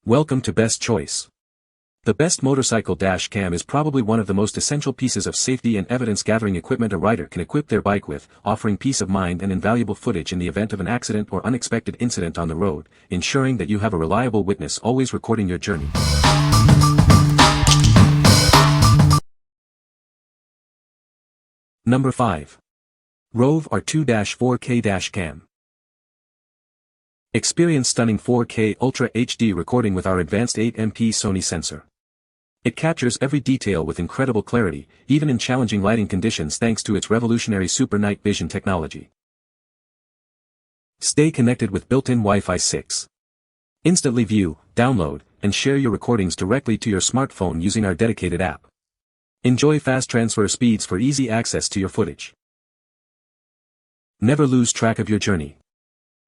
Welcome to Best Choice. The best motorcycle dash cam is probably one of the most essential pieces of safety and evidence-gathering equipment a rider can equip their bike with, offering peace of mind and invaluable footage in the event of an accident or unexpected incident on the road, ensuring that you have a reliable witness always recording your journey. Number 5. ROVE R2-4K Dash Cam. Experience stunning 4K Ultra HD recording with our advanced 8MP Sony sensor. It captures every detail with incredible clarity, even in challenging lighting conditions thanks to its revolutionary super night vision technology. Stay connected with built-in Wi-Fi 6. Instantly view, download, and share your recordings directly to your smartphone using our dedicated app. Enjoy fast transfer speeds for easy access to your footage. Never lose track of your journey.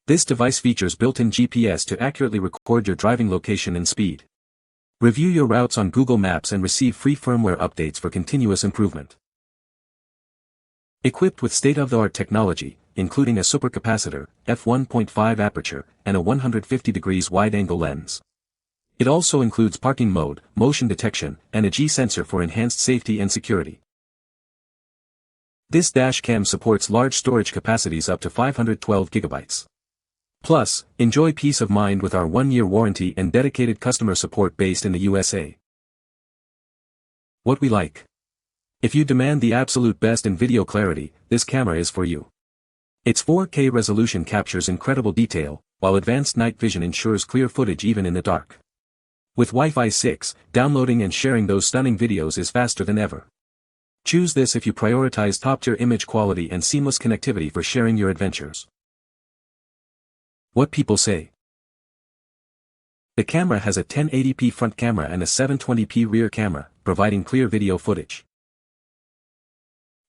This device features built-in GPS to accurately record your driving location and speed. Review your routes on Google Maps and receive free firmware updates for continuous improvement. Equipped with state-of-the-art technology, including a supercapacitor, f1.5 aperture, and a 150 degrees wide-angle lens. It also includes parking mode, motion detection, and a G sensor for enhanced safety and security. This dash cam supports large storage capacities up to 512 gigabytes. Plus, enjoy peace of mind with our 1-year warranty and dedicated customer support based in the USA. What we like. If you demand the absolute best in video clarity, this camera is for you. Its 4K resolution captures incredible detail, while advanced night vision ensures clear footage even in the dark. With Wi-Fi 6, downloading and sharing those stunning videos is faster than ever. Choose this if you prioritize top-tier image quality and seamless connectivity for sharing your adventures. What people say. The camera has a 1080p front camera and a 720p rear camera, providing clear video footage.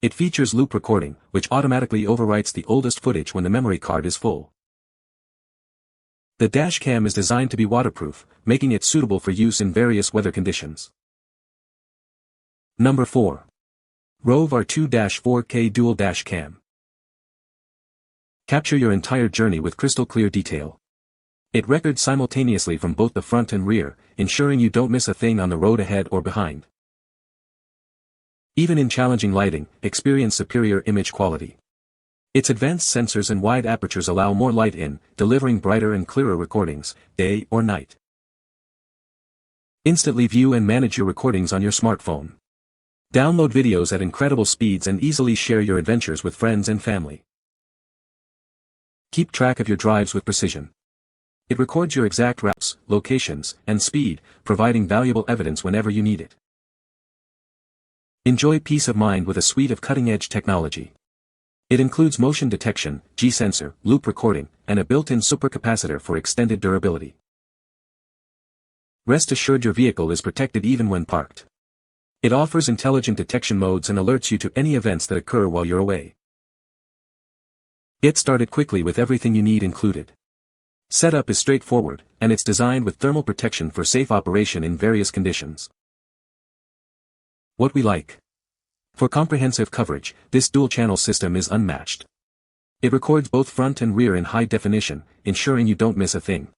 It features loop recording, which automatically overwrites the oldest footage when the memory card is full. The dash cam is designed to be waterproof, making it suitable for use in various weather conditions. Number 4. ROVE R2-4K Dual Dash Cam. Capture your entire journey with crystal clear detail. It records simultaneously from both the front and rear, ensuring you don't miss a thing on the road ahead or behind. Even in challenging lighting, experience superior image quality. Its advanced sensors and wide apertures allow more light in, delivering brighter and clearer recordings, day or night. Instantly view and manage your recordings on your smartphone. Download videos at incredible speeds and easily share your adventures with friends and family. Keep track of your drives with precision. It records your exact routes, locations, and speed, providing valuable evidence whenever you need it. Enjoy peace of mind with a suite of cutting-edge technology. It includes motion detection, G-sensor, loop recording, and a built-in supercapacitor for extended durability. Rest assured your vehicle is protected even when parked. It offers intelligent detection modes and alerts you to any events that occur while you're away. Get started quickly with everything you need included. Setup is straightforward, and it's designed with thermal protection for safe operation in various conditions. What we like. For comprehensive coverage, this dual-channel system is unmatched. It records both front and rear in high definition, ensuring you don't miss a thing.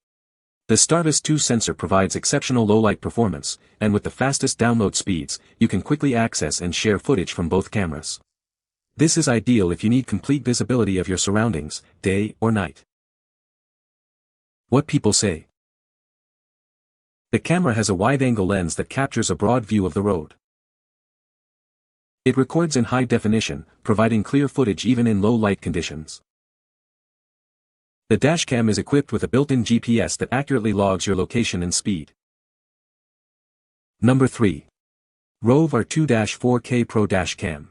The Starvis 2 sensor provides exceptional low-light performance, and with the fastest download speeds, you can quickly access and share footage from both cameras. This is ideal if you need complete visibility of your surroundings, day or night. What people say. The camera has a wide-angle lens that captures a broad view of the road. It records in high definition, providing clear footage even in low-light conditions. The dashcam is equipped with a built-in GPS that accurately logs your location and speed. Number 3. ROVE R2-4K Pro Dash Cam.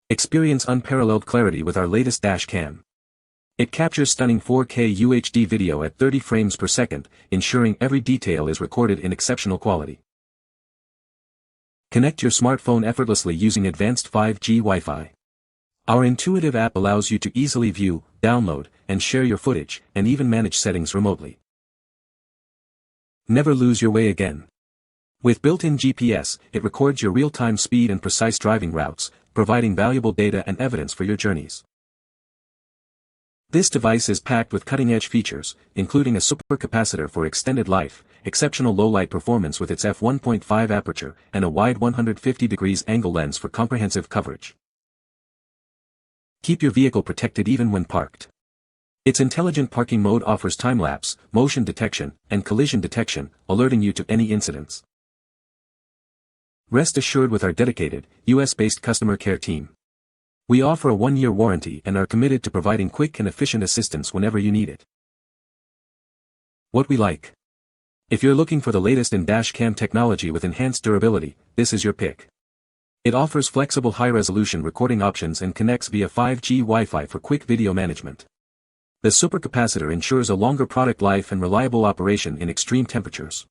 Experience unparalleled clarity with our latest dash cam. It captures stunning 4K UHD video at 30 frames per second, ensuring every detail is recorded in exceptional quality. Connect your smartphone effortlessly using advanced 5G Wi-Fi. Our intuitive app allows you to easily view, download, and share your footage, and even manage settings remotely. Never lose your way again. With built-in GPS, it records your real-time speed and precise driving routes, providing valuable data and evidence for your journeys. This device is packed with cutting-edge features, including a supercapacitor for extended life, exceptional low-light performance with its f1.5 aperture, and a wide 150 degrees angle lens for comprehensive coverage. Keep your vehicle protected even when parked. Its intelligent parking mode offers time-lapse, motion detection, and collision detection, alerting you to any incidents. Rest assured with our dedicated, US-based customer care team. We offer a 1-year warranty and are committed to providing quick and efficient assistance whenever you need it. What we like. If you're looking for the latest in dash cam technology with enhanced durability, this is your pick. It offers flexible high-resolution recording options and connects via 5G Wi-Fi for quick video management. The supercapacitor ensures a longer product life and reliable operation in extreme temperatures.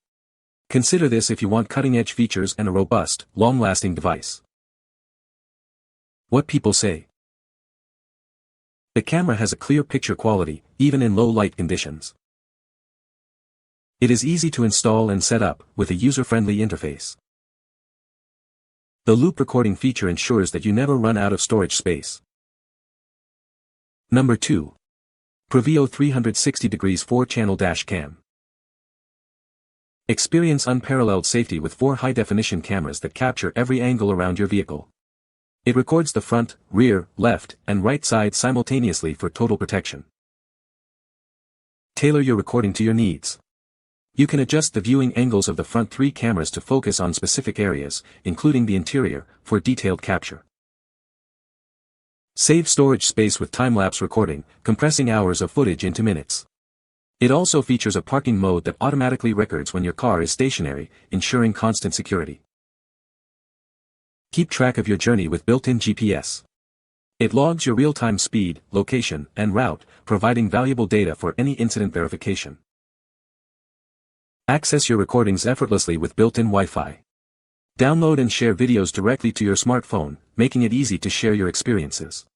Consider this if you want cutting-edge features and a robust, long-lasting device. What people say. The camera has a clear picture quality, even in low light conditions. It is easy to install and set up, with a user-friendly interface. The loop recording feature ensures that you never run out of storage space. Number 2. PRUVEEO 360 degrees 4-channel dash cam. Experience unparalleled safety with 4 high-definition cameras that capture every angle around your vehicle. It records the front, rear, left, and right side simultaneously for total protection. Tailor your recording to your needs. You can adjust the viewing angles of the front 3 cameras to focus on specific areas, including the interior, for detailed capture. Save storage space with time-lapse recording, compressing hours of footage into minutes. It also features a parking mode that automatically records when your car is stationary, ensuring constant security. Keep track of your journey with built-in GPS. It logs your real-time speed, location, and route, providing valuable data for any incident verification. Access your recordings effortlessly with built-in Wi-Fi. Download and share videos directly to your smartphone, making it easy to share your experiences.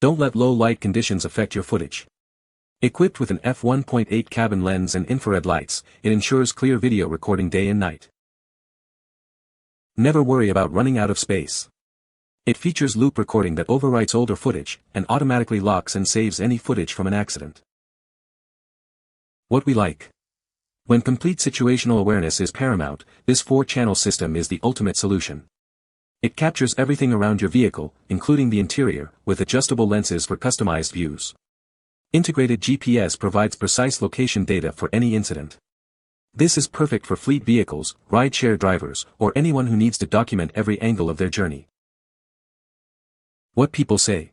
Don't let low light conditions affect your footage. Equipped with an f1.8 cabin lens and infrared lights, it ensures clear video recording day and night. Never worry about running out of space. It features loop recording that overwrites older footage, and automatically locks and saves any footage from an accident. What we like. When complete situational awareness is paramount, this 4-channel system is the ultimate solution. It captures everything around your vehicle, including the interior, with adjustable lenses for customized views. Integrated GPS provides precise location data for any incident. This is perfect for fleet vehicles, rideshare drivers, or anyone who needs to document every angle of their journey. What people say.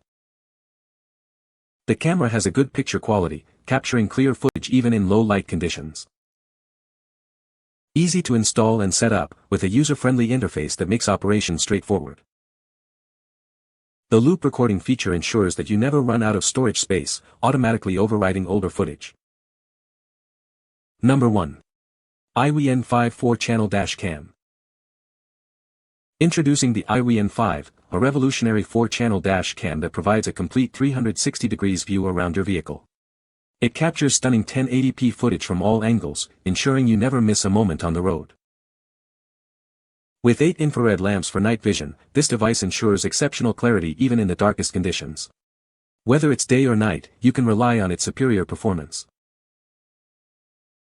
The camera has a good picture quality, capturing clear footage even in low light conditions. Easy to install and set up, with a user-friendly interface that makes operation straightforward. The loop recording feature ensures that you never run out of storage space, automatically overriding older footage. Number 1. IIWEY N5 4-channel dash cam. Introducing the IIWEY N5, a revolutionary 4-channel dash cam that provides a complete 360 degrees view around your vehicle. It captures stunning 1080p footage from all angles, ensuring you never miss a moment on the road. With 8 infrared lamps for night vision, this device ensures exceptional clarity even in the darkest conditions. Whether it's day or night, you can rely on its superior performance.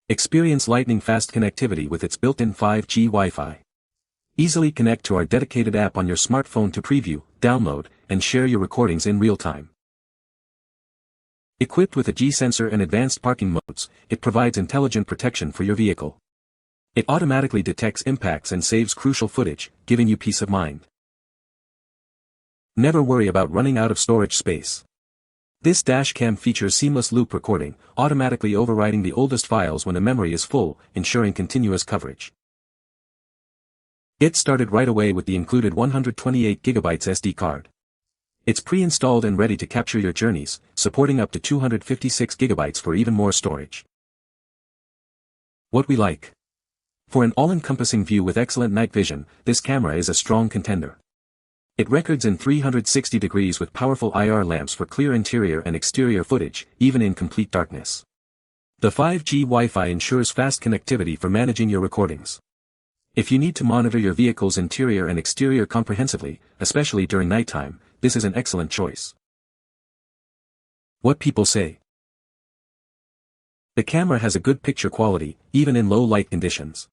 Experience lightning-fast connectivity with its built-in 5G Wi-Fi. Easily connect to our dedicated app on your smartphone to preview, download, and share your recordings in real time. Equipped with a G-sensor and advanced parking modes, it provides intelligent protection for your vehicle. It automatically detects impacts and saves crucial footage, giving you peace of mind. Never worry about running out of storage space. This dashcam features seamless loop recording, automatically overwriting the oldest files when a memory is full, ensuring continuous coverage. Get started right away with the included 128GB SD card. It's pre-installed and ready to capture your journeys, supporting up to 256GB for even more storage. What we like. For an all-encompassing view with excellent night vision, this camera is a strong contender. It records in 360 degrees with powerful IR lamps for clear interior and exterior footage, even in complete darkness. The 5G Wi-Fi ensures fast connectivity for managing your recordings. If you need to monitor your vehicle's interior and exterior comprehensively, especially during nighttime, this is an excellent choice. What people say. The camera has a good picture quality, even in low light conditions.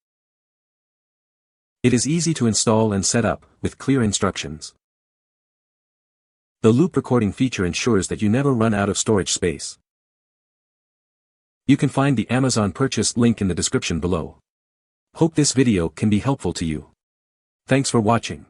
It is easy to install and set up, with clear instructions. The loop recording feature ensures that you never run out of storage space. You can find the Amazon purchase link in the description below. Hope this video can be helpful to you. Thanks for watching.